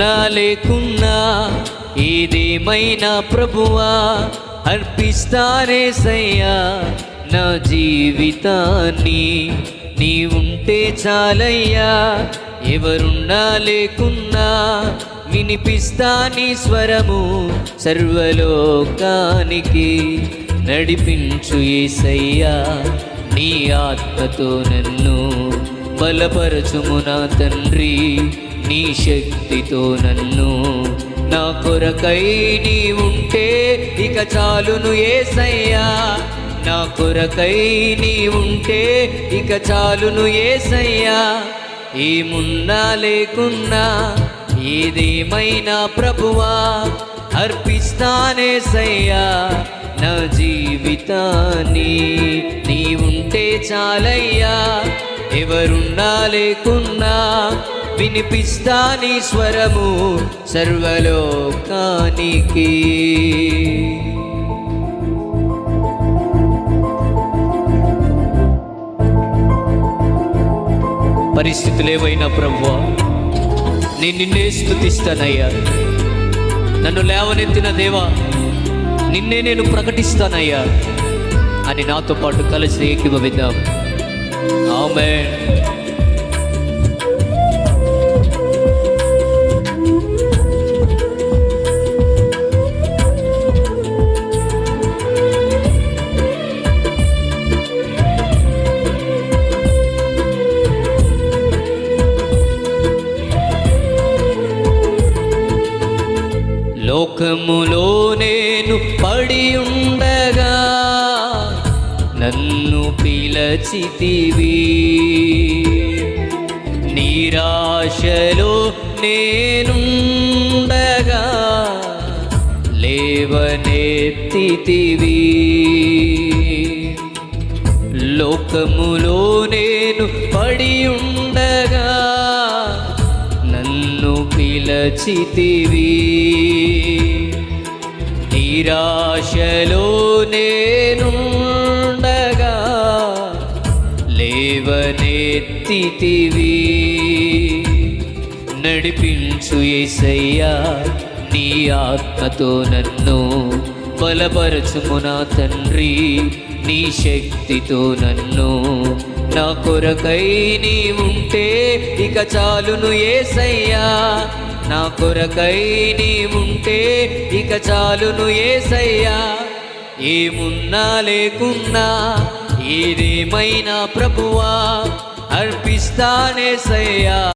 ఎవరున్నా లేకున్నా ఏదేమైనా ప్రభువా అర్పిస్తానేసయ్యా నా జీవితాన్ని. నీ ఉంటే చాలయ్యా, ఎవరున్నా లేకున్నా వినిపిస్తా నీ స్వరము సర్వలోకానికి. నడిపించు యేసయ్యా నీ ఆత్మతో నన్ను, బలపరచుము నా తండ్రి నీ శక్తితో నన్ను. నా కొరకై నీ ఉంటే ఇక చాలును యేసయ్యా, నా కొరకై నీ ఉంటే ఇక చాలును యేసయ్యా. ఏమున్నా లేకున్నా ఏదేమైనా ప్రభువా అర్పిస్తానేసయ్యా నా జీవితాన్ని. నీ ఉంటే చాలయ్యా, ఎవరున్నా లేకున్నా వినిపిస్తా నీ స్వరము సర్వలోకానికి. పరిస్థితులు ఏవైనా ప్రభువా నేను నిన్నే స్తుతిస్తానయ్యా. నన్ను లేవనెత్తిన దేవా నిన్నే నేను ప్రకటిస్తానయ్యా అని నాతో పాటు కలిసి ఏకీభవిద్దాం. ఆమేన్. లోకములో నేను పడి ఉండగా నన్ను పిలచితివి, నిరాశలో నేనుండగా లేవనెత్తితివి. లోకములో నేను పడి ఉండగా నన్ను పిలచితివి, నిరాశలో నేనుండగా లేవనెత్తితివి. నడిపించు యేసయ్యా నీ ఆత్మతో నన్ను, బలపరచుము నా తండ్రి నీ శక్తితో నన్ను. నా కొరకై నీ ఉంటే ఇక చాలును యేసయ్యా, నా కొరకై నీ ఉంటే ఇక చాలును యేసయ్యా. ఏమున్నా లేకున్నా ఏదేమైనా ప్రభువా అర్పిస్తానేసయ్యా.